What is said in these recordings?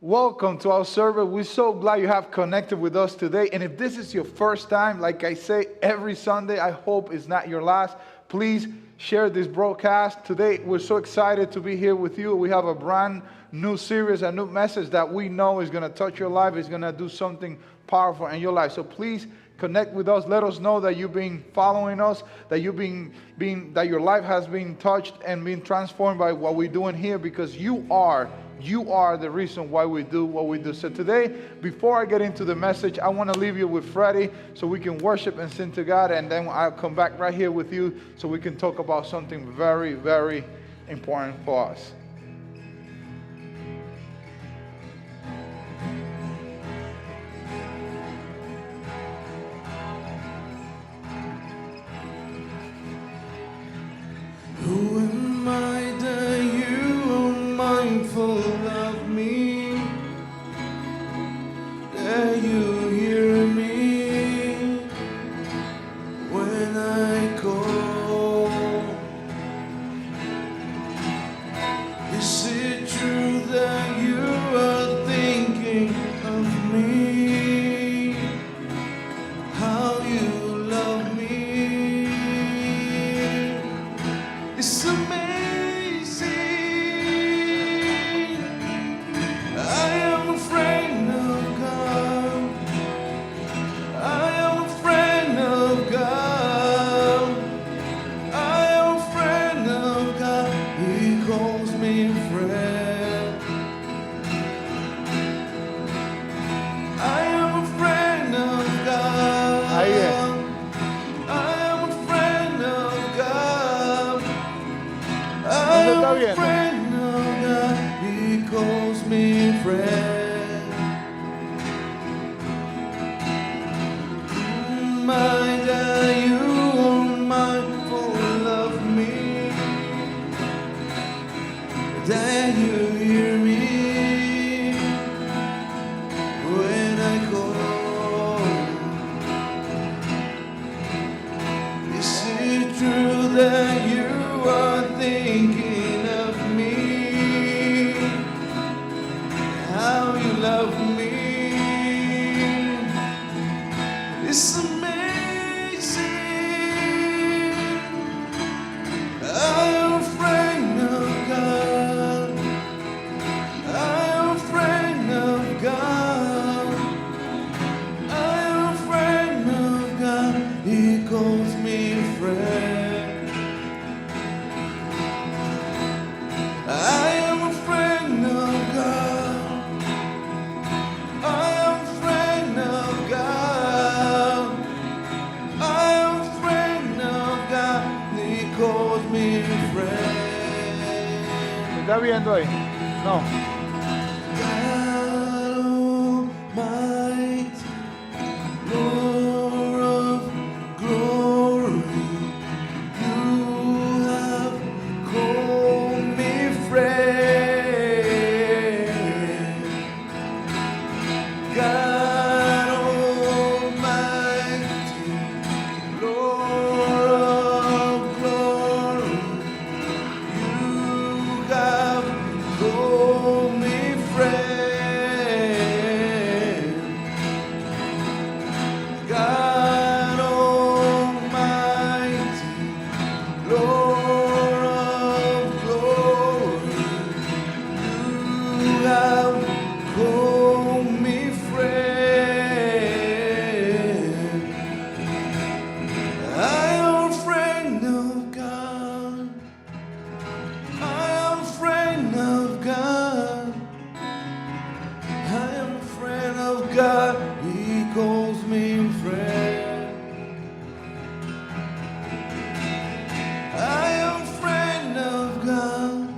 Welcome to our server. We're so glad you have connected with us today. And if this is your first time, like I say every Sunday, I hope it's not your last. Please share this broadcast. Today, we're so excited to be here with you. We have a brand new series, a new message that we know is going to touch your life, is going to do something powerful in your life. So please connect with us. Let us know that you've been following us, that that your life has been touched and been transformed by what we're doing here, because you are the reason why we do what we do. So today, before I get into the message, I want to leave you with Freddie so we can worship and sing to God, and then I'll come back right here with you so we can talk about something very, very important for us. Who am I that you are mindful of me, that you hear me when I call? Is it true that you are thinking of me, how you love me? It's amazing. I am a friend of God. I am a friend of God. I am a friend of God. He calls me friend. I am a friend of God. Ahí es. I am a friend of God. ¿No se está I'm a viendo? friend of God, he calls me friend. My God, you are mindful of me, that you hear me when I call. Is it true that you are thinking of me, how you love me? It's amazing. I am a friend of God. I am a friend of God. I am a friend of God. He calls me friend. I am a friend of God. I am a friend of God. I am a friend of God. He calls me friend. ¿Me está viendo ahí? No. God Almighty, Lord of glory, you have called me friend. God Almighty, Lord of glory, you have called me friend. God Almighty, Lord of glory, you have called me friend. I am a friend of God. I am a friend of God. I am a friend of God. He calls me friend. I am a friend of God.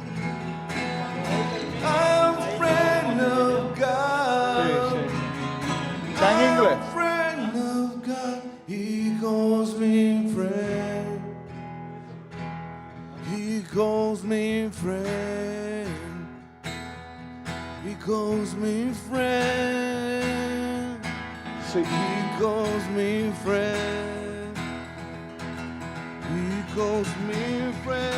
I am a friend of Sí, God. sí. Está en I am inglés. a friend of God. He calls me friend. He calls me friend. He calls me friend. Sí. He calls me friend. He calls me friend.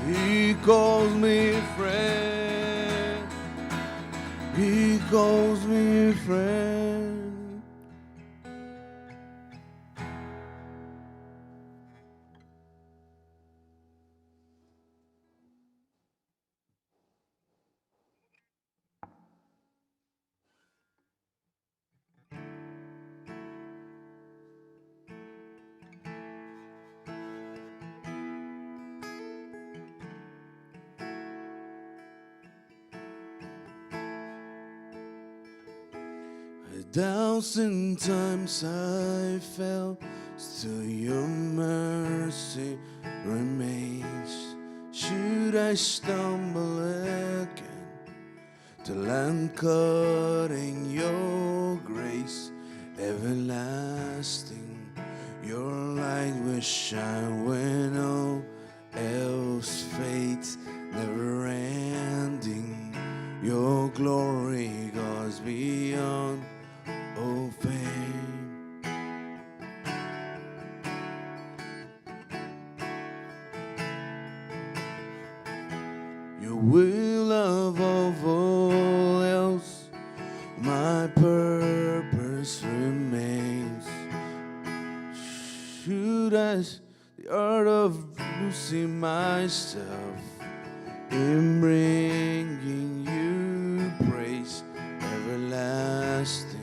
He calls me friend. He calls me friend. A thousand times I fell, still your mercy remains. Should I stumble again, till I'm caught in your grace everlasting. Your light will shine when all else fades, never ending. Your glory goes beyond all fame. Your will above all else, my purpose remains. Should I the art of losing myself in bringing you praise everlasting.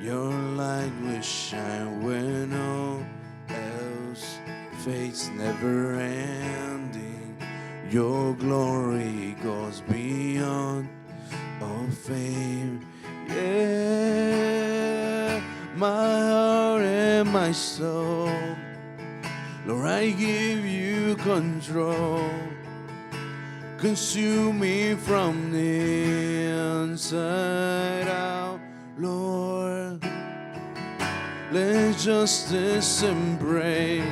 Your light will shine when all else fades, never ending. Your glory goes beyond all fame. Yeah, my heart and my soul, Lord, I give you control. Consume me from the inside out, Lord. Let justice embrace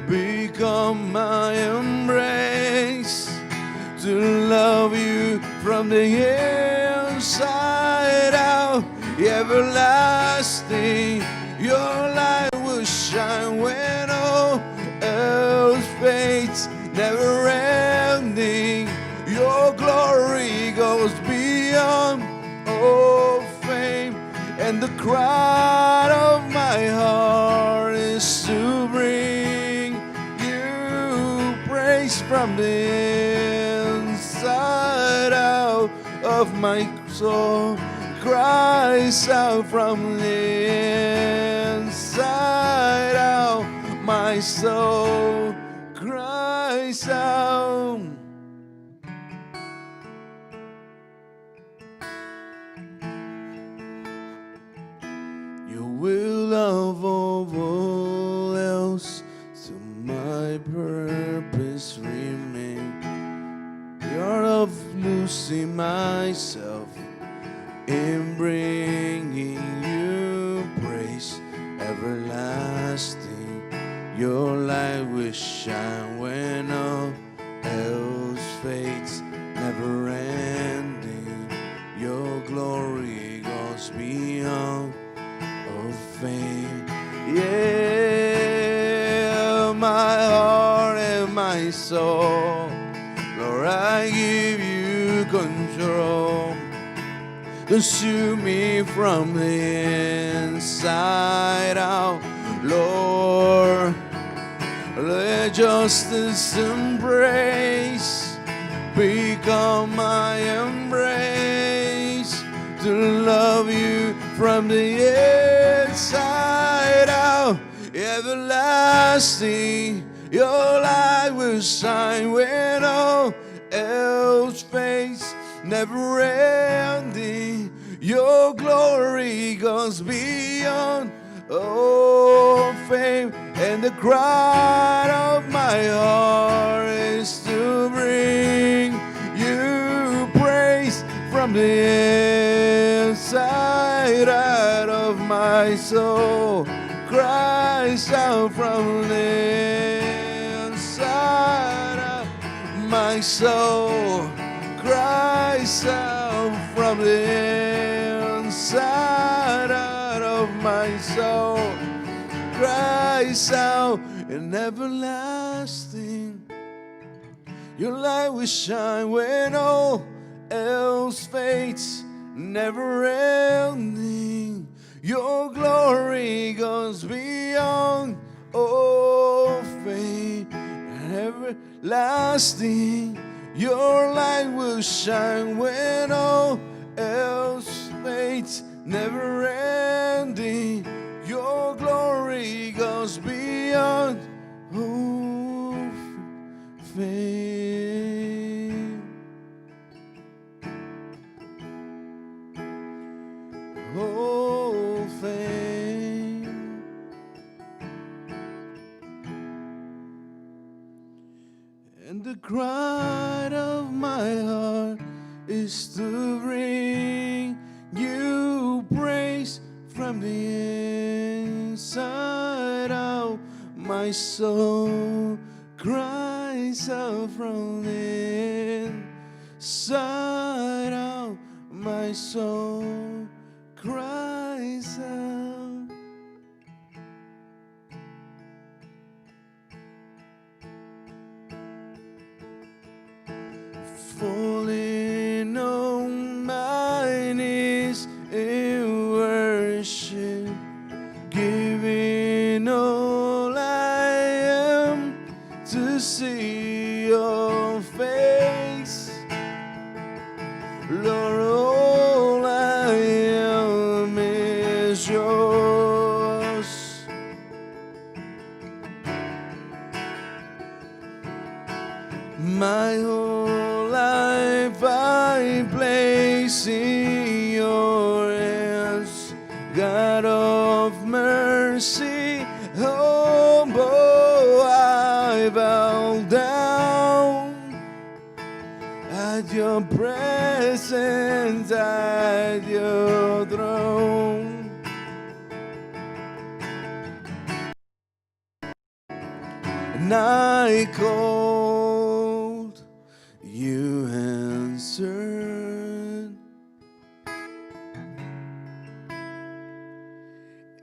become my embrace, to love you from the inside out, everlasting. Your light will shine when all else fades, never ending. Your glory goes beyond all fame, and the cry of my heart is to bring you praise from the inside out of my soul. Cries out from the inside out, my soul cries out. Your will above all else, to my purpose remain. The art of losing myself in bringing you praise everlasting. Your light will shine when all else fades, never ending. Your glory goes beyond all fame. Yeah, my heart and my soul, Lord, I give you control. Consume me from the inside out, Lord. Let justice embrace become my embrace, to love you from the inside out, everlasting. Your light will shine when all else fades, never ending. Your glory goes beyond all fame, and the cry of my heart is to bring you praise from the inside out of my soul. Cries out from the inside out, my soul cries out from the inside out of my soul, cries out in everlasting. Your light will shine when all else fades, never ending. Your glory goes beyond all fate and everlasting. Your light will shine when all else fades, never ending. Your glory goes beyond all fate. All fate. And the cry of my heart is to bring you praise from the inside out. My soul cries out from the inside out. My soul cries out. Falling on my knees in worship, giving all I am to see your face. Lord, all I am is yours. My whole life I place in your hands, God of mercy, humble I bow down at your presence, at your throne. And I called, you answered,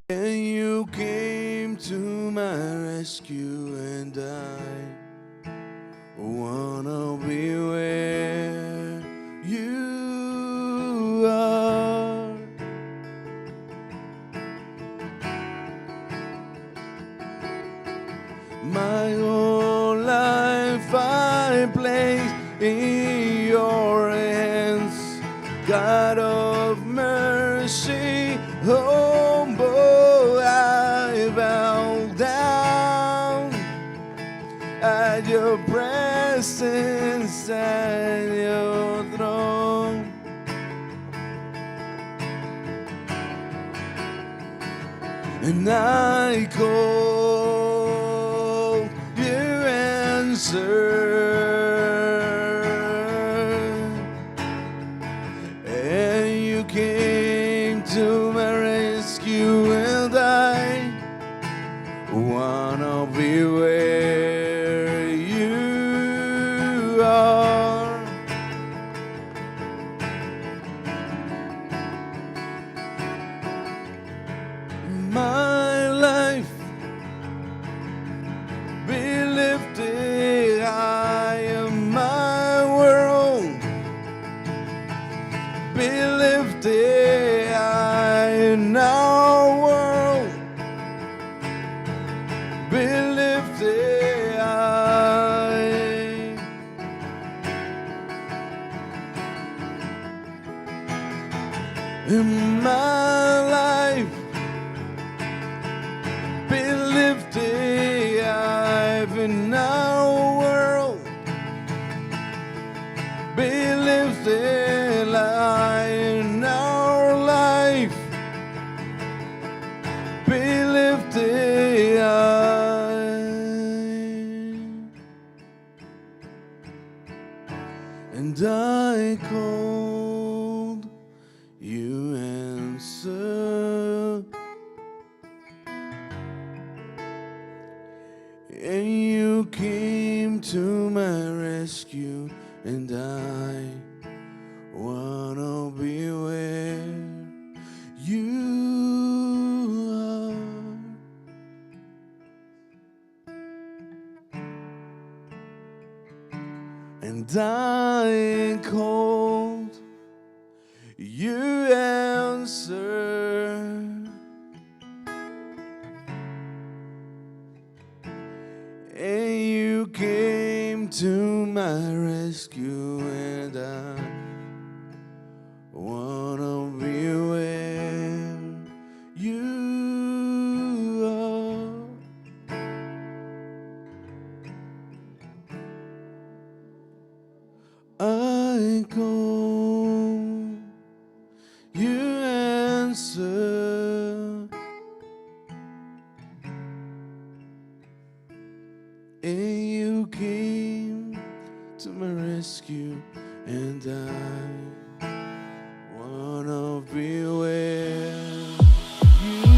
and you came to my rescue, and I wanna be where you are. My whole life I place in your hands, God of mercy, humble I bow down at your presence, at your throne. And I call, you answer, and you came to my rescue, and I wanna be where you are. My life be lifted high, and my world be lifted high, and our world be lifted high. In my life be lifted high, in our world be lifted high, in our life be lifted high. And I called, you answered, and you came to my rescue, and I wanna be where you are. and I called, you answered, and you came to my rescue, and I wanna be where you are. I call, you answer, and you came to my rescue, and I wanna be where you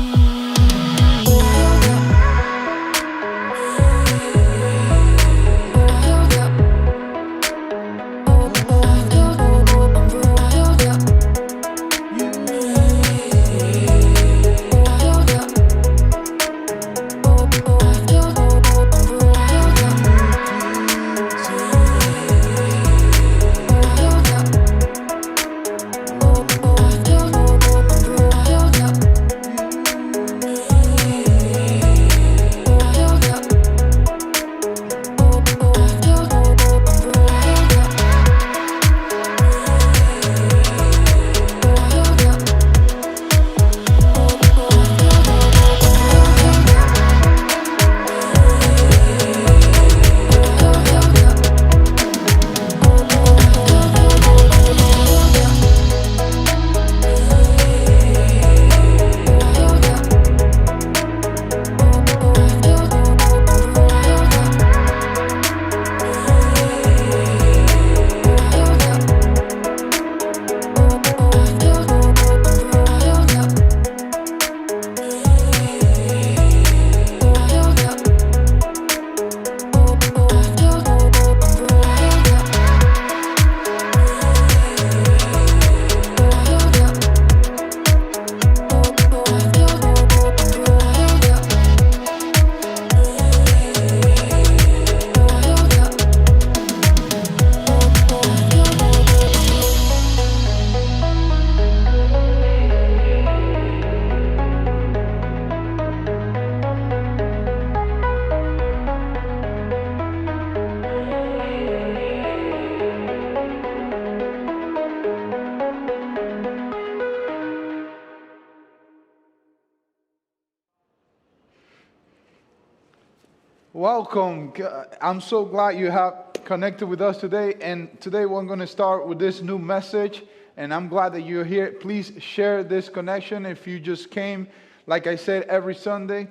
Welcome. I'm so glad you have connected with us today. And today we're going to start with this new message. And I'm glad that you're here. Please share this connection if you just came, like I said, every Sunday.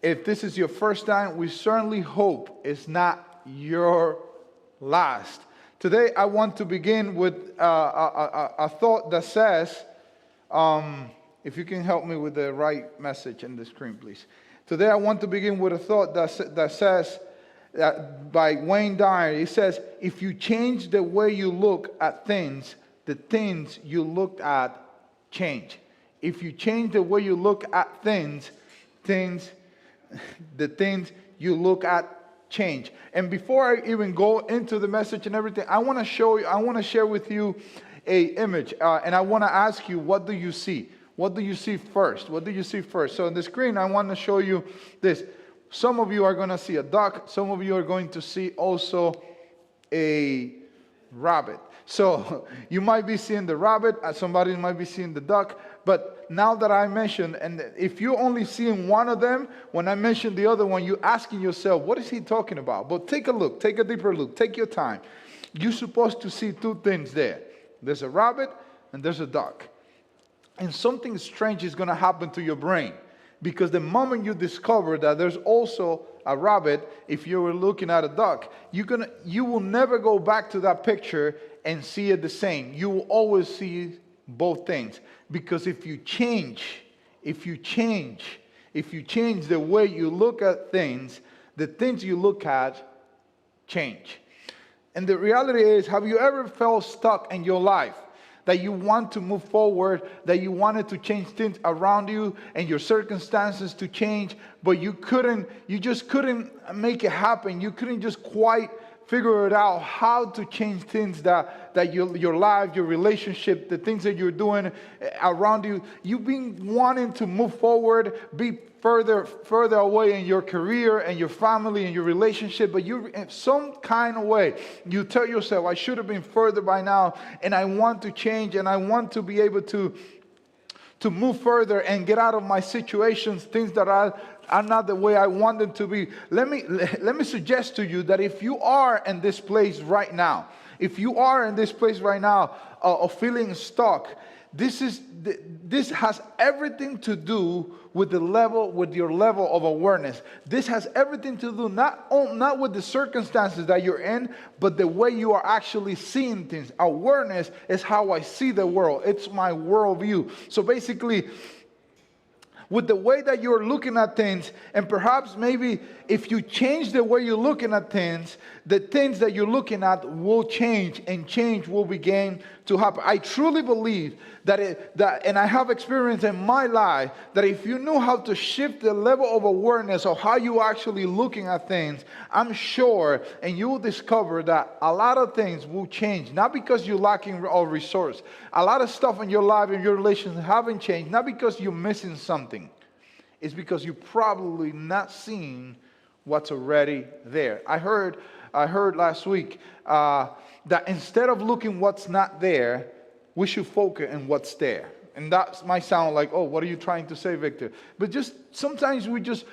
If this is your first time, we certainly hope it's not your last. Today I want to begin with a thought that says, if you can help me with the right message in the screen, please. Today I want to begin with a thought that says, by Wayne Dyer, it says, if you change the way you look at things, the things you looked at change. If you change the way you look at things, the things you look at change. And before I even go into the message and everything, I want to share with you a image, and I want to ask you, what do you see? What do you see first? What do you see first? So on the screen, I want to show you this. Some of you are going to see a duck. Some of you are going to see also a rabbit. So you might be seeing the rabbit. Somebody might be seeing the duck. But now that I mentioned, and if you're only seeing one of them, when I mention the other one, you're asking yourself, what is he talking about? But take a look. Take a deeper look. Take your time. You're supposed to see two things there. There's a rabbit and there's a duck. And something strange is going to happen to your brain, because the moment you discover that there's also a rabbit, if you were looking at a duck, you will never go back to that picture and see it the same. You will always see both things, because if you change the way you look at things, the things you look at change. And the reality is, have you ever felt stuck in your life? That you want to move forward, that you wanted to change things around you and your circumstances to change, but you just couldn't make it happen. You couldn't just quite figure it out how to change things that your life, your relationship, the things that you're doing around you. You've been wanting to move forward, be further away in your career and your family and your relationship, but you, in some kind of way, you tell yourself, I should have been further by now, and I want to change, and I want to be able to move further and get out of my situations, things that are not the way I want them to be. Let me suggest to you that if you are in this place right now, of feeling stuck, this has everything to do with your level of awareness. This has everything to do not with the circumstances that you're in, but the way you are actually seeing things. Awareness is how I see the world. It's my worldview. So basically, with the way that you're looking at things, and perhaps maybe if you change the way you're looking at things, the things that you're looking at will change, and change will begin to happen. I truly believe that and I have experience in my life, that if you know how to shift the level of awareness of how you're actually looking at things, I'm sure, and you will discover that a lot of things will change, not because you're lacking of resource. A lot of stuff in your life and your relations haven't changed, not because you're missing something. It's because you're probably not seeing what's already there. I heard last week that instead of looking what's not there, we should focus on what's there. And that might sound like, oh, what are you trying to say, Victor? But just sometimes we just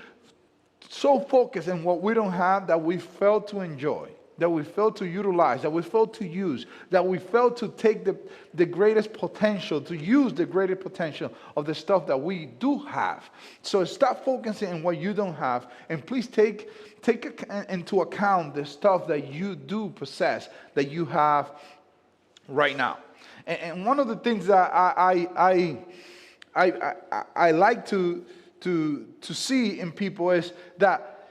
so focus on what we don't have that we fail to enjoy, that we fail to utilize, that we fail to use, that we fail to take the greatest potential, to use the greatest potential of the stuff that we do have. So stop focusing on what you don't have, and please take into account the stuff that you do possess, that you have right now. And one of the things that I like to see in people is that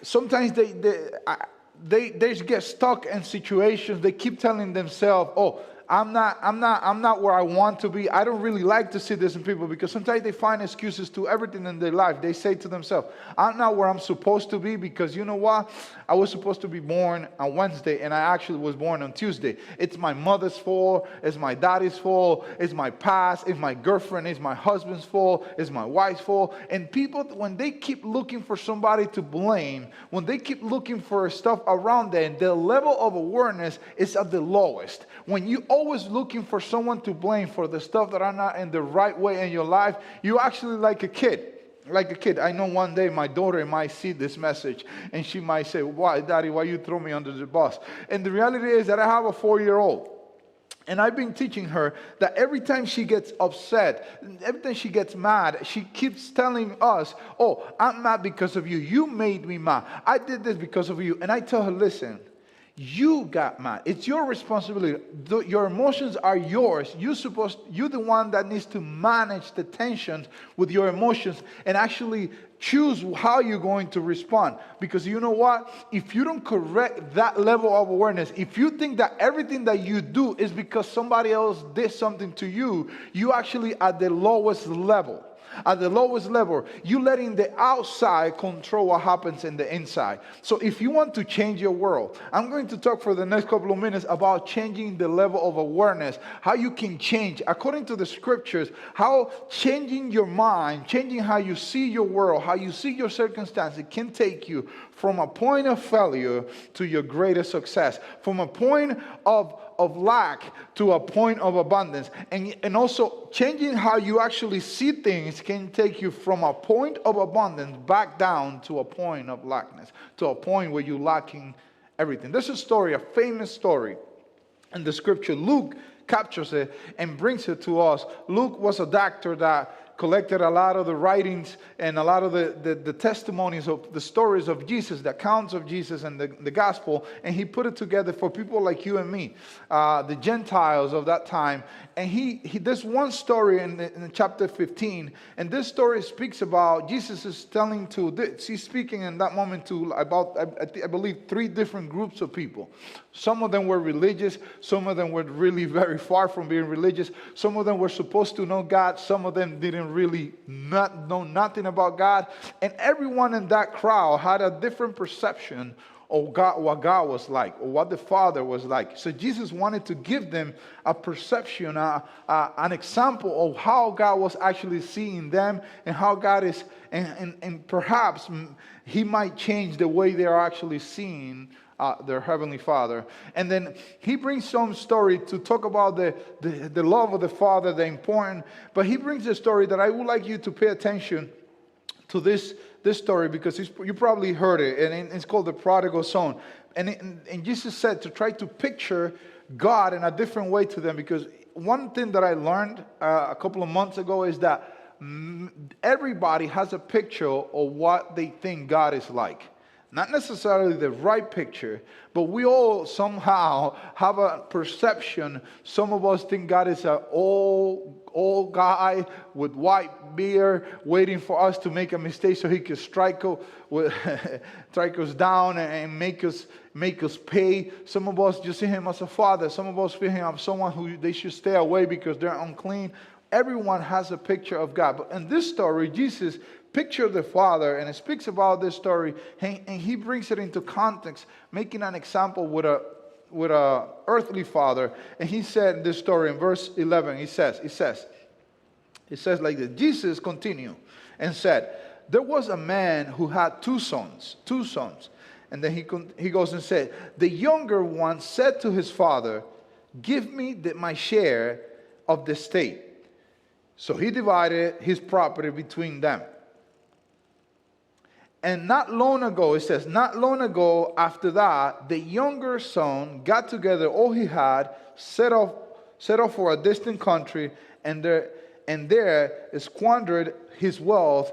sometimes they get stuck in situations. They keep telling themselves, "Oh, I'm not where I want to be." I don't really like to see this in people, because sometimes they find excuses to everything in their life. They say to themselves, "I'm not where I'm supposed to be, because you know what? I was supposed to be born on Wednesday, and I actually was born on Tuesday. It's my mother's fault. It's my daddy's fault. It's my past. It's my girlfriend. It's my husband's fault. It's my wife's fault." And people, when they keep looking for somebody to blame, when they keep looking for stuff around them, their level of awareness is at the lowest. When you always looking for someone to blame for the stuff that are not in the right way in your life, you actually like a kid. I know one day my daughter might see this message and she might say, "Why, Daddy, why you throw me under the bus?" And the reality is that I have a 4-year-old. And I've been teaching her that every time she gets upset, every time she gets mad, she keeps telling us, "Oh, I'm mad because of you. You made me mad. I did this because of you." And I tell her, "Listen, you got mad. It's your responsibility. Your emotions are yours. You're the one that needs to manage the tensions with your emotions and actually choose how you're going to respond." Because you know what? If you don't correct that level of awareness, if you think that everything that you do is because somebody else did something to you, you actually at the lowest level. At the lowest level, you letting the outside control what happens in the inside. So if you want to change your world, I'm going to talk for the next couple of minutes about changing the level of awareness, how you can change, according to the scriptures, how changing your mind, changing how you see your world, how you see your circumstances can take you from a point of failure to your greatest success, from a point of lack to a point of abundance. And also changing how you actually see things can take you from a point of abundance back down to a point of lackness, to a point where you're lacking everything. There's a story, a famous story in the scripture. Luke captures it and brings it to us. Luke was a doctor that collected a lot of the writings and a lot of the testimonies of the stories of Jesus, the accounts of Jesus and the gospel, and he put it together for people like you and me, the Gentiles of that time. And he there's one story in chapter 15, and this story speaks about Jesus is he's speaking in that moment to about, I believe, 3 different groups of people. Some of them were religious, some of them were really very far from being religious, some of them were supposed to know God, some of them didn't really know nothing about God, and everyone in that crowd had a different perception or God, what God was like, or what the Father was like. So Jesus wanted to give them a perception, an example of how God was actually seeing them, and how God is, and perhaps He might change the way they are actually seeing their Heavenly Father. And then He brings some story to talk about the love of the Father, the important, but He brings a story that I would like you to pay attention to this story, because you probably heard it, and it's called the prodigal son. And Jesus said to try to picture God in a different way to them, because one thing that I learned a couple of months ago is that everybody has a picture of what they think God is like. Not necessarily the right picture, but we all somehow have a perception. Some of us think God is an old guy with white beard waiting for us to make a mistake so He can strike us down and make us pay. Some of us just see Him as a father. Some of us feel Him as someone who they should stay away because they're unclean. Everyone has a picture of God. But in this story, Jesus pictured the Father, and it speaks about this story, and He brings it into context, making an example with a earthly father. And He said in this story in verse 11, He says like this. Jesus continued and said, there was a man who had two sons. And then he goes and said, the younger one said to his father, give me my share of the estate. So he divided his property between them. And not long ago, it says, not long ago after that, the younger son got together all he had, set off for a distant country, and there squandered his wealth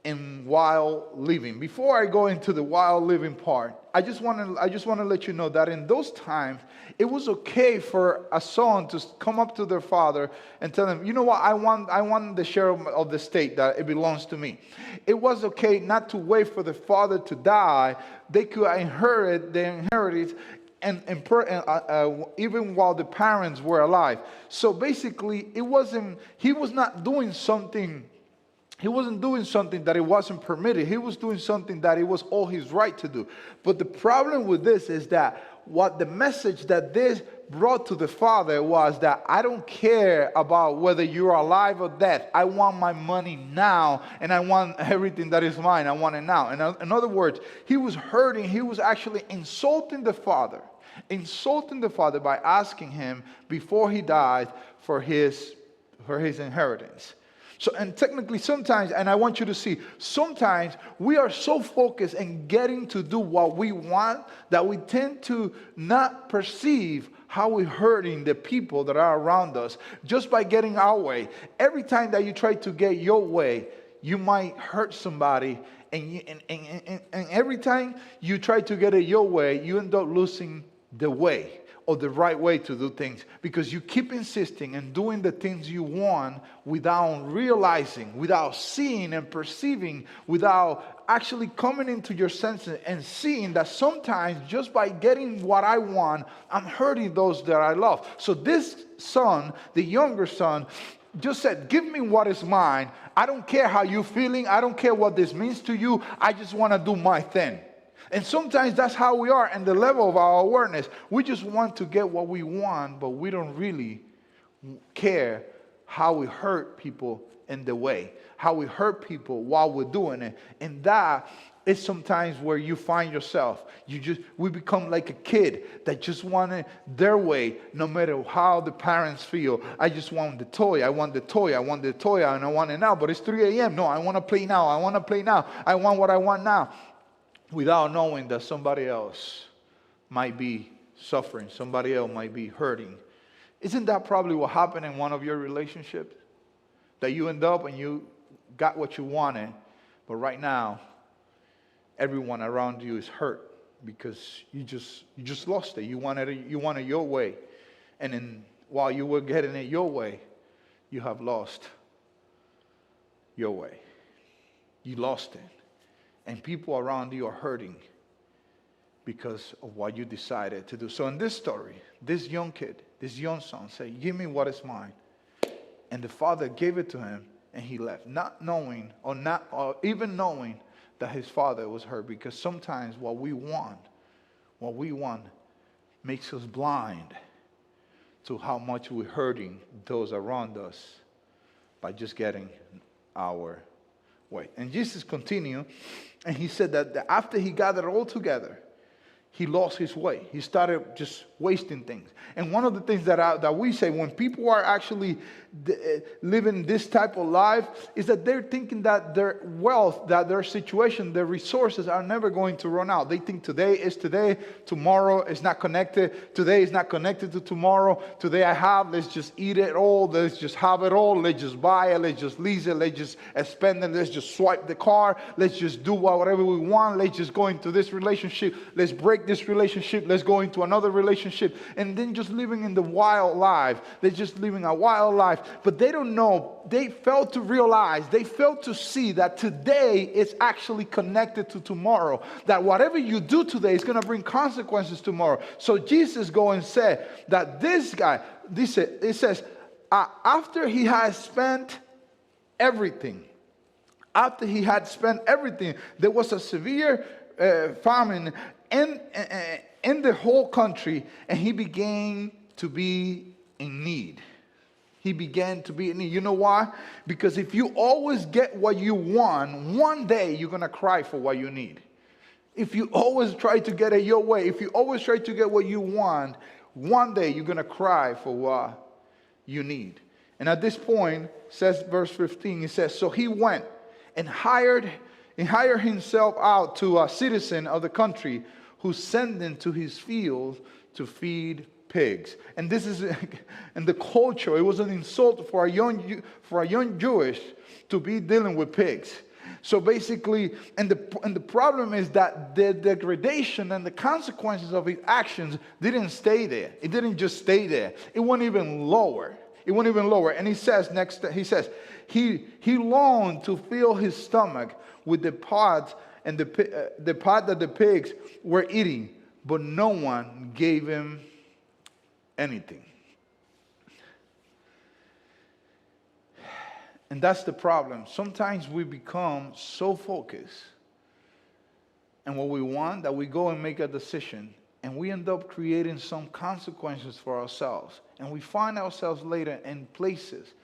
in wild living. Before I go into the wild living part, I just want to let you know that in those times, it was okay for a son to come up to their father and tell him, you know what, I want the share of the estate that it belongs to me. It was okay not to wait for the father to die. They could inherit the inheritance and even while the parents were alive. So basically, he wasn't doing something that it wasn't permitted. He was doing something that it was all his right to do. But the problem with this is that what the message that this brought to the father was that I don't care about whether you're alive or dead. I want my money now, and I want everything that is mine. I want it now. And in other words, he was hurting. He was actually insulting the father by asking him before he died for his inheritance. So, and technically sometimes, and I want you to see, sometimes we are so focused in getting to do what we want that we tend to not perceive how we're hurting the people that are around us just by getting our way. Every time that you try to get your way, you might hurt somebody, and every time you try to get it your way, you end up losing the way, or the right way to do things, because you keep insisting and doing the things you want without realizing, without seeing and perceiving, without actually coming into your senses and seeing that sometimes just by getting what I want, I'm hurting those that I love. So this son, the younger son, just said, give me what is mine. I don't care how you're feeling. I don't care what this means to you. I just want to do my thing. And sometimes that's how we are in the level of our awareness. We just want to get what we want, but we don't really care how we hurt people in the way, how we hurt people while we're doing it. And that is sometimes where you find yourself. We become like a kid that just wanted their way, no matter how the parents feel. I just want the toy. I want the toy. I want the toy, and I want it now. But it's 3 a.m. No, I want to play now. I want to play now. I want what I want now. Without knowing that somebody else might be suffering, somebody else might be hurting. Isn't that probably what happened in one of your relationships? That you end up and you got what you wanted, but right now, everyone around you is hurt because you just lost it. You wanted your way. And then while you were getting it your way, you have lost your way. You lost it. And people around you are hurting because of what you decided to do. So in this story, this young kid, this young son said, give me what is mine. And the father gave it to him, and he left, not even knowing that his father was hurt. Because sometimes what we want what we want makes us blind to how much we're hurting those around us by just getting our way. And Jesus continued, and he said that after he gathered all together, he lost his way. He started just wasting things. And one of the things that we say when people are actually living this type of life is that they're thinking that their wealth, that their situation, their resources are never going to run out. They think today is today, tomorrow is not connected. Today is not connected to tomorrow. Today I have, let's just eat it all. Let's just have it all. Let's just buy it. Let's just lease it. Let's just spend it. Let's just swipe the car. Let's just do whatever we want. Let's just go into this relationship. Let's break this relationship. Let's go into another relationship. And then just living in the wild life. They're just living a wild life. But they don't know. They fail to realize. They fail to see that today is actually connected to tomorrow. That whatever you do today is going to bring consequences tomorrow. So Jesus go and say that this guy, it says, after he has spent everything, there was a severe famine in the whole country, and he began to be in need. He began to be in need. You know why? Because if you always get what you want, one day you're going to cry for what you need. If you always try to get it your way, if you always try to get what you want, one day you're going to cry for what you need. And at this point, says verse 15, it says, so he went and hired himself out to a citizen of the country who sent him to his fields to feed pigs. And this is in the culture. It was an insult for a young Jewish to be dealing with pigs. So basically, and the problem is that the degradation and the consequences of his actions didn't stay there. It didn't just stay there. It went even lower. And he says he longed to fill his stomach with the pods and the pot that the pigs were eating, but no one gave him anything. And that's the problem. Sometimes we become so focused on what we want that we go and make a decision, and we end up creating some consequences for ourselves. And we find ourselves later in places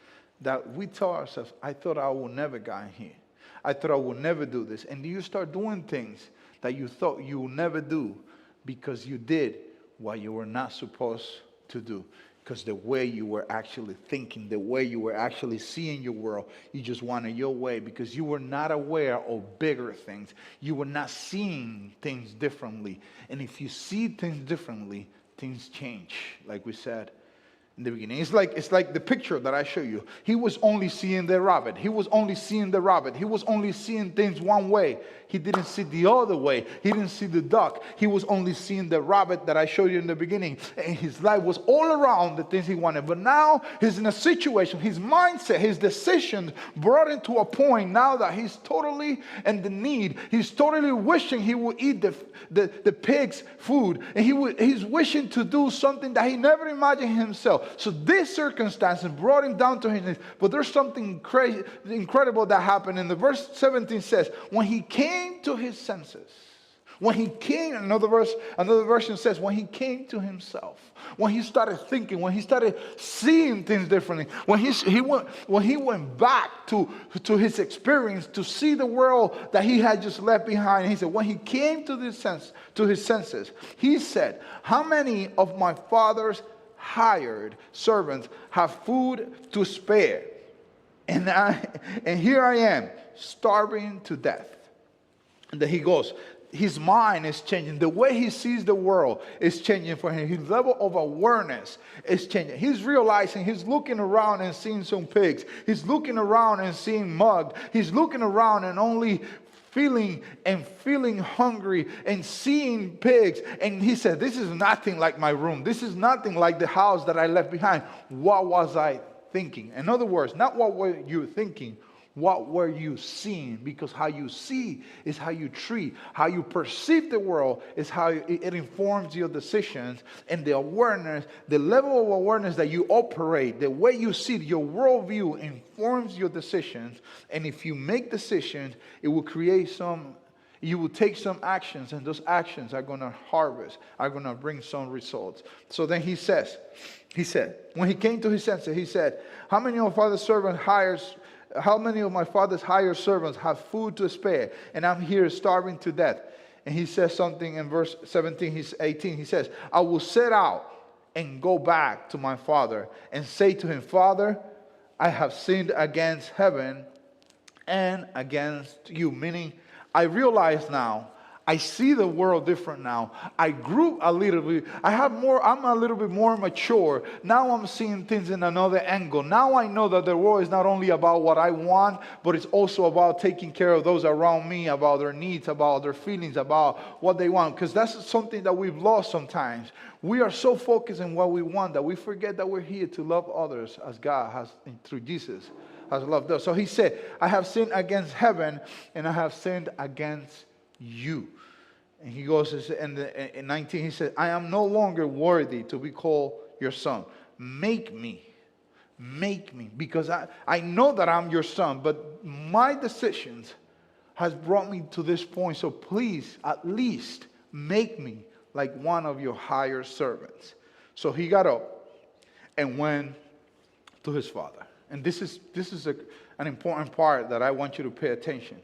that we tell ourselves, I thought I would never get in here. I thought I would never do this. And you start doing things that you thought you would never do because you did what you were not supposed to do. Because the way you were actually thinking, the way you were actually seeing your world, you just wanted your way because you were not aware of bigger things. You were not seeing things differently. And if you see things differently, things change, like we said in the beginning. It's like the picture that I show you. He was only seeing the rabbit. He was only seeing things one way. He didn't see the other way. He didn't see the duck. He was only seeing the rabbit that I showed you in the beginning. And his life was all around the things he wanted. But now he's in a situation, his mindset, his decisions brought him to a point now that he's totally in the need. He's totally wishing he would eat the pig's food. And he's wishing to do something that he never imagined himself. So this circumstance brought him down to his knees. But there's something crazy, incredible that happened. And the verse 17 says, when he came to his senses, another version says, when he came to himself, when he started thinking, when he started seeing things differently, when he went back to his experience to see the world that he had just left behind. He said, when he came to his senses, he said, how many of my father's hired servants have food to spare, and here I am starving to death? And then he goes, his mind is changing. The way he sees the world is changing for him. His level of awareness is changing. He's realizing, he's looking around and seeing some pigs. He's looking around and seeing mud. He's looking around and only feeling hungry and seeing pigs. And he said, this is nothing like my room. This is nothing like the house that I left behind. What was I thinking? In other words, not what were you thinking, what were you seeing? Because how you see is how you treat. How you perceive the world is how it informs your decisions. And the awareness, the level of awareness that you operate, the way you see your worldview informs your decisions. And if you make decisions, it will create some You will take some actions, and those actions are going to harvest, are going to bring some results. So then he said, when he came to his senses, he said, how many of my father's hired servants have food to spare, and I'm here starving to death? And he says something in verse 18, he says, I will set out and go back to my father and say to him, Father, I have sinned against heaven and against you. Meaning, I realize now, I see the world different now. I grew a little bit. I'm a little bit more mature. Now I'm seeing things in another angle. Now I know that the world is not only about what I want, but it's also about taking care of those around me, about their needs, about their feelings, about what they want. Because that's something that we've lost sometimes. We are so focused on what we want that we forget that we're here to love others as God has, through Jesus, has loved us. So he said, I have sinned against heaven and I have sinned against you. And he goes in 19, he says, I am no longer worthy to be called your son. Make me, because I know that I'm your son, but my decisions has brought me to this point. So please, at least make me like one of your hired servants. So he got up and went to his father. And this is an important part that I want you to pay attention.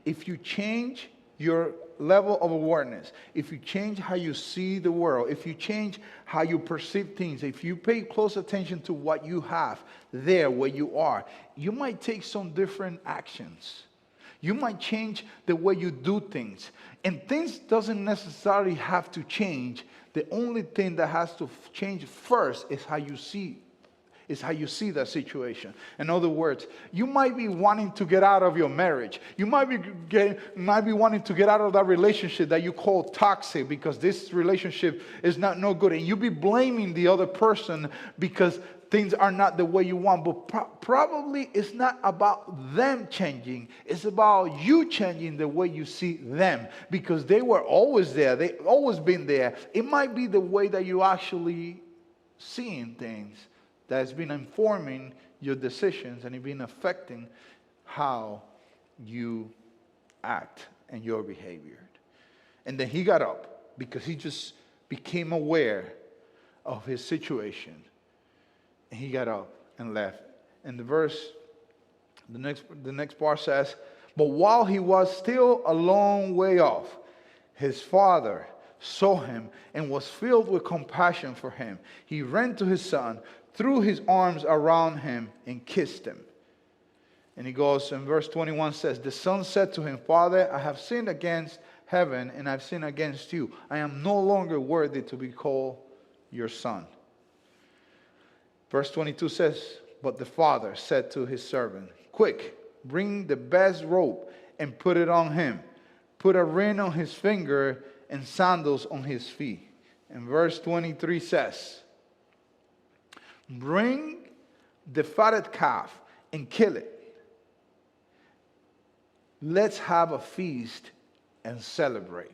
If you change your level of awareness, if you change how you see the world, if you change how you perceive things, if you pay close attention to what you have there where you are, you might take some different actions. You might change the way you do things. And things doesn't necessarily have to change. The only thing that has to change first is how you see that situation. In other words, you might be wanting to get out of your marriage. You might be wanting to get out of that relationship that you call toxic because this relationship is no good. And you be blaming the other person because things are not the way you want. But probably it's not about them changing. It's about you changing the way you see them because they were always there. They've always been there. It might be the way that you actually seeing things that has been informing your decisions and it's been affecting how you act and your behavior. And then he got up because he just became aware of his situation. And he got up and left. And the next part says, but while he was still a long way off, his father saw him and was filled with compassion for him. He ran to his son, threw his arms around him and kissed him. And he goes, in verse 21 says, the son said to him, Father, I have sinned against heaven and I've sinned against you. I am no longer worthy to be called your son. Verse 22 says, but the father said to his servant, quick, bring the best robe and put it on him. Put a ring on his finger and sandals on his feet. And verse 23 says, bring the fatted calf and kill it. Let's have a feast and celebrate.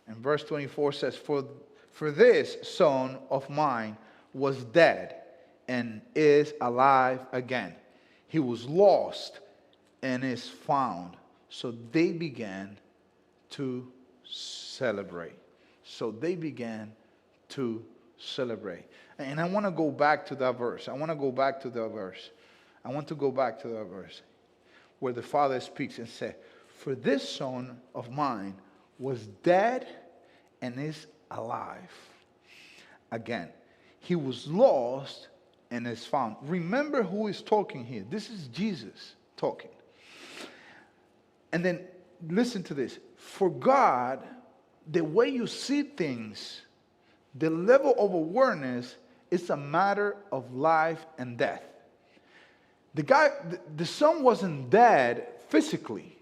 And verse 24 says, for this son of mine was dead and is alive again. He was lost and is found. So they began to celebrate. And I want to go back to that verse. I want to go back to that verse where the father speaks and said, for this son of mine was dead and is alive again. He was lost and is found. Remember who is talking here. This is Jesus talking. And then listen to this. For God, the way you see things, the level of awareness is a matter of life and death. The son wasn't dead physically,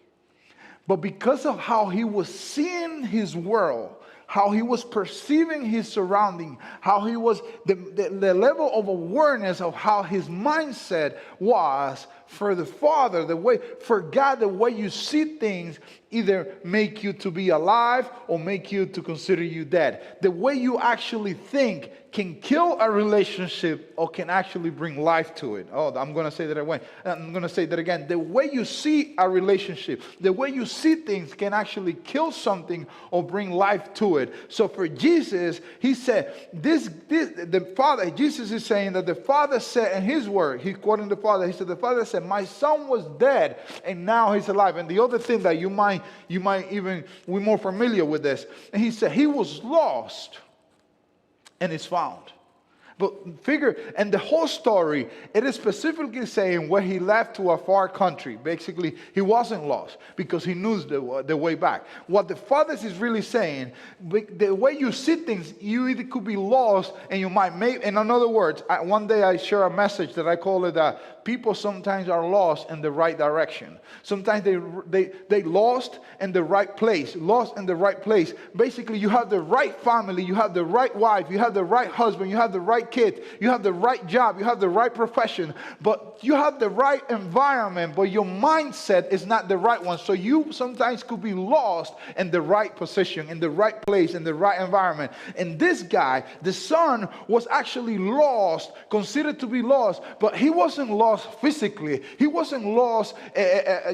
but because of how he was seeing his world, how he was perceiving his surrounding, how he was, the level of awareness of how his mindset was, For the Father, for God, the way you see things either make you to be alive or make you to consider you dead. The way you actually think can kill a relationship or can actually bring life to it. Oh, I'm going to say that again. I'm going to say that again. The way you see a relationship, the way you see things can actually kill something or bring life to it. So for Jesus, he said, the Father, Jesus is saying that the Father said in his word, he's quoting the Father, he said, the Father said, my son was dead and now he's alive. And the other thing that you might even, we're more familiar with this. And he said, he was lost and is found. But figure, and the whole story, it is specifically saying where he left to a far country. Basically, he wasn't lost because he knew the way back. What the Father is really saying, the way you see things, you either could be lost and you might make, in other words, one day I share a message that I call it people sometimes are lost in the right direction. Sometimes they lost in the right place. Lost in the right place. Basically, you have the right family, you have the right wife, you have the right husband, you have the right kids, you have the right job, you have the right profession, but you have the right environment, but your mindset is not the right one. So you sometimes could be lost in the right position, in the right place, in the right environment. And this guy, the son, was actually lost, considered to be lost, but he wasn't lost physically. He wasn't lost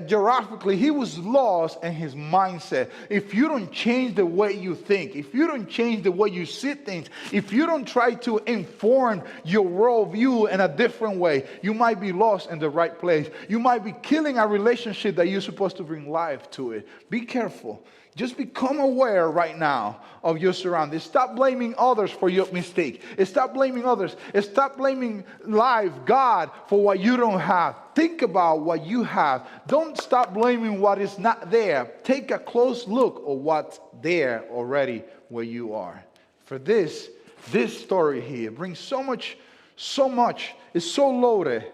geographically. He was lost in his mindset. If you don't change the way you think, if you don't change the way you see things, if you don't try to inform your worldview in a different way, you might be lost in the right place. You might be killing a relationship that you're supposed to bring life to it. Be careful. Just become aware right now of your surroundings. Stop blaming others for your mistake. Stop blaming others. Stop blaming life, God, for what you don't have. Think about what you have. Don't stop blaming what is not there. Take a close look at what's there already where you are. For this story here brings so much, it's so loaded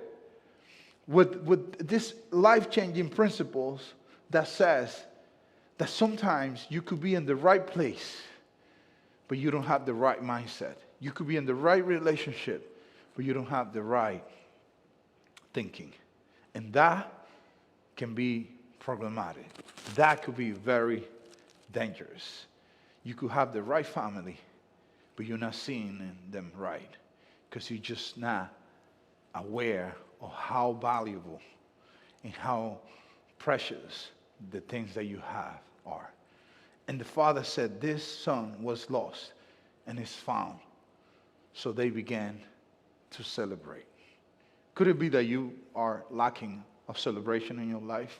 with this life-changing principles that says that sometimes you could be in the right place, but you don't have the right mindset. You could be in the right relationship, but you don't have the right thinking. And that can be problematic. That could be very dangerous. You could have the right family, but you're not seeing them right because you're just not aware of how valuable and how precious the things that you have are. And the Father said this son was lost and is found. So they began to celebrate. Could it be that you are lacking of celebration in your life?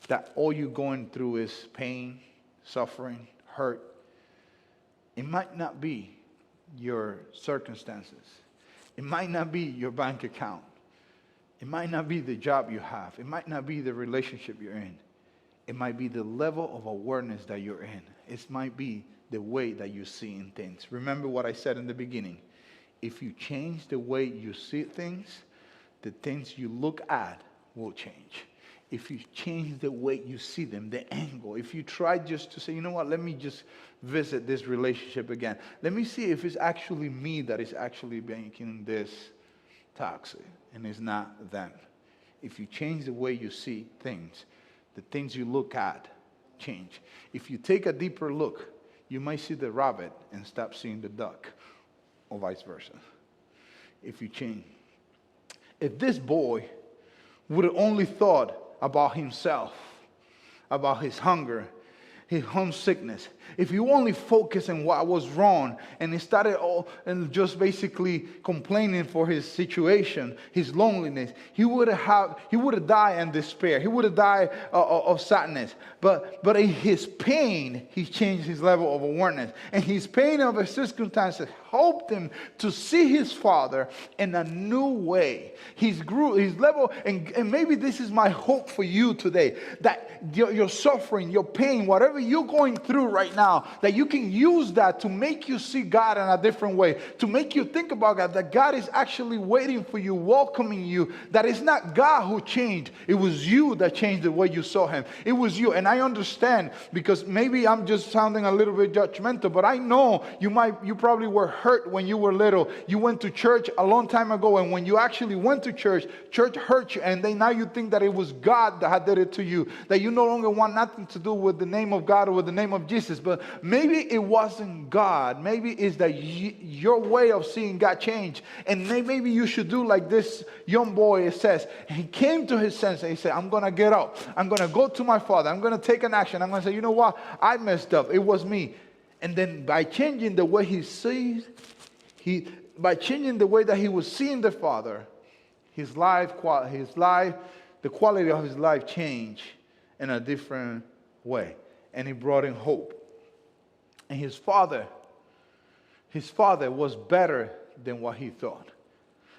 That all you're going through is pain, suffering, hurt? It might not be your circumstances. It might not be your bank account. It might not be the job you have. It might not be the relationship you're in. It might be the level of awareness that you're in. It might be the way that you're seeing things. Remember what I said in the beginning. If you change the way you see things, the things you look at will change. If you change the way you see them, the angle, if you try just to say, you know what, let me just visit this relationship again. Let me see if it's actually me that is actually making this toxic and it's not them. If you change the way you see things, the things you look at change. If you take a deeper look, you might see the rabbit and stop seeing the duck, or vice versa. If you change. If this boy would have only thought about himself, about his hunger, his homesickness, if he only focused on what was wrong and he started and just basically complaining for his situation, his loneliness, he would have died in despair. He would have died of sadness. But in his pain, he changed his level of awareness. And his pain of his circumstances helped him to see his father in a new way. His level, and maybe this is my hope for you today, that your suffering, your pain, whatever whatever you're going through right now, that you can use that to make you see God in a different way, to make you think about God, that God is actually waiting for you, welcoming you, that it's not God who changed, it was you that changed the way you saw him. It was you. And I understand, because maybe I'm just sounding a little bit judgmental, but I know you probably were hurt when you were little. You went to church a long time ago, and when you actually went to church hurt you, and then now you think that it was God that had did it to you, that you no longer want nothing to do with the name of God or with the name of Jesus. But maybe it wasn't God. Maybe it's that your way of seeing God changed. And maybe you should do like this young boy, it says. He came to his senses and he said, I'm going to get up. I'm going to go to my father. I'm going to take an action. I'm going to say, you know what? I messed up. It was me. And then by changing the way he sees, by changing the way that he was seeing the father, the quality of his life changed in a different way. And he brought in hope. And his father was better than what he thought.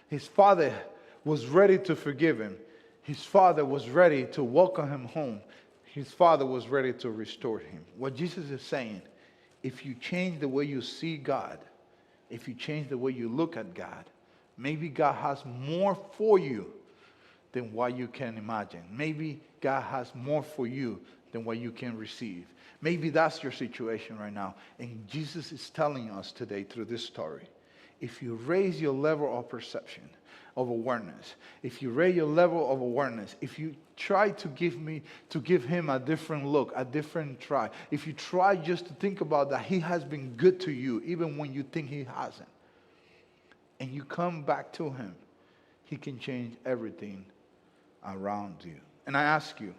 His father was ready to forgive him. His father was ready to welcome him home. His father was ready to restore him. What Jesus is saying, if you change the way you see God, if you change the way you look at God, maybe God has more for you than what you can imagine. Maybe God has more for you than what you can receive. Maybe that's your situation right now. And Jesus is telling us today through this story, if you raise your level of perception, of awareness, if you raise your level of awareness, if you try to give him a different look, a different try, if you try just to think about that he has been good to you, even when you think he hasn't, and you come back to him, he can change everything around you. And I ask you,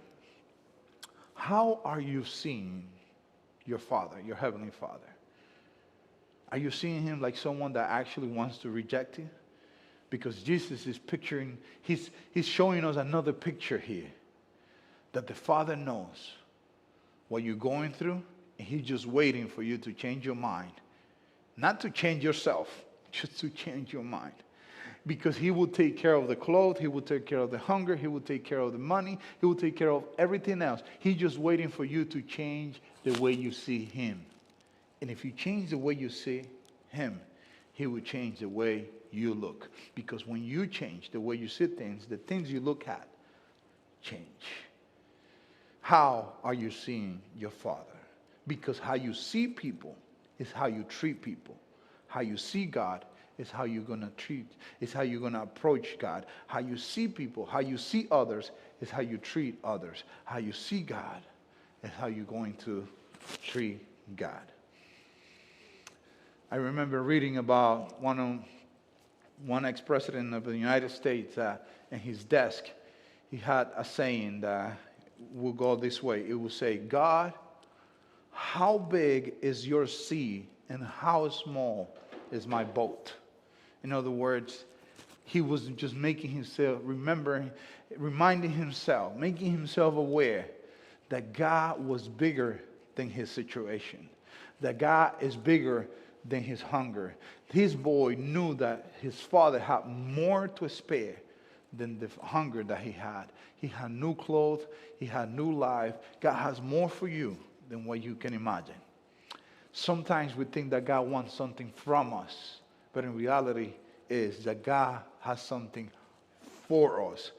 how are you seeing your Father, your Heavenly Father? Are you seeing him like someone that actually wants to reject you? Because Jesus is he's showing us another picture here. That the Father knows what you're going through, and he's just waiting for you to change your mind. Not to change yourself, just to change your mind. Because he will take care of the clothes, he will take care of the hunger, he will take care of the money, he will take care of everything else. He's just waiting for you to change the way you see him. And if you change the way you see him, he will change the way you look. Because when you change the way you see things, the things you look at change. How are you seeing your Father? Because how you see people is how you treat people. How you see God is how you're going to treat, is how you're going to approach God. How you see people, how you see others is how you treat others. How you see God is how you're going to treat God. I remember reading about one ex-president of the United States, in his desk, he had a saying that will go this way. It will say, God, how big is your sea and how small is my boat? In other words, he was just making himself, reminding himself, making himself aware that God was bigger than his situation. That God is bigger than his hunger. His boy knew that his father had more to spare than the hunger that he had. He had new clothes. He had new life. God has more for you than what you can imagine. Sometimes we think that God wants something from us, but in reality is that God has something for us.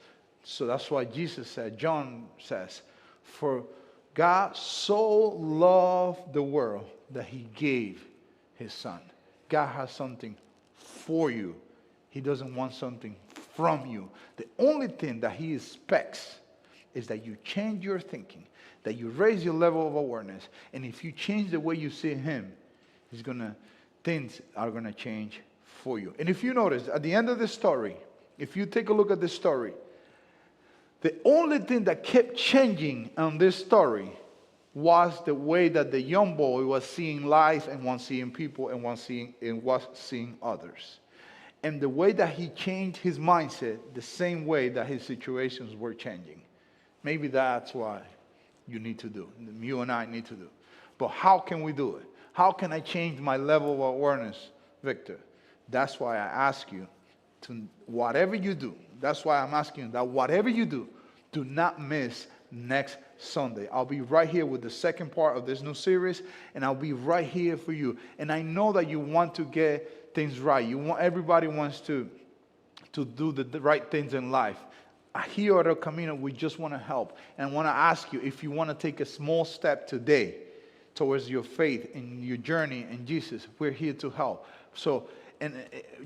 So that's why Jesus said, John says, for God so loved the world that he gave his son. God has something for you. He doesn't want something from you. The only thing that he expects is that you change your thinking, that you raise your level of awareness, and if you change the way you see him, things are going to change for you. And if you notice, at the end of the story, if you take a look at this story, the only thing that kept changing on this story was the way that the young boy was seeing life and was seeing people and was seeing others. And the way that he changed his mindset, the same way that his situations were changing. Maybe that's what you need to do. You and I need to do. But how can we do it? How can I change my level of awareness, Victor? That's why I ask you to, whatever you do, that's why I'm asking you that whatever you do, do not miss next Sunday. I'll be right here with the second part of this new series, and I'll be right here for you. And I know that you want to get things right. Everybody wants to do the right things in life. Here at El Camino, we just want to help. And I want to ask you, if you want to take a small step today towards your faith and your journey in Jesus, we're here to help. So, and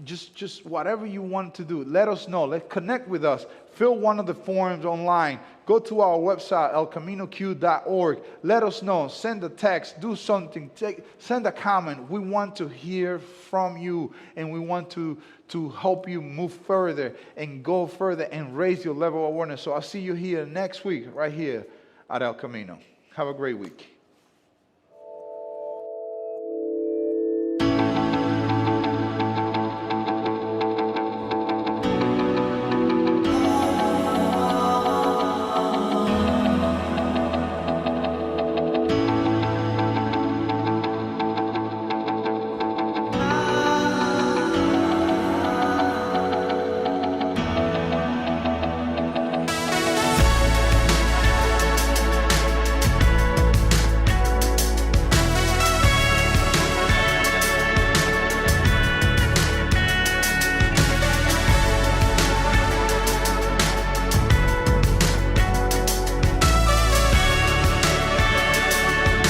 just whatever you want to do, let us know. Let's connect with us. Fill one of the forms online. Go to our website, elcaminoq.org. Let us know. Send a text. Do something. Send a comment. We want to hear from you, and we want to help you move further and go further and raise your level of awareness. So I'll see you here next week, right here at El Camino. Have a great week.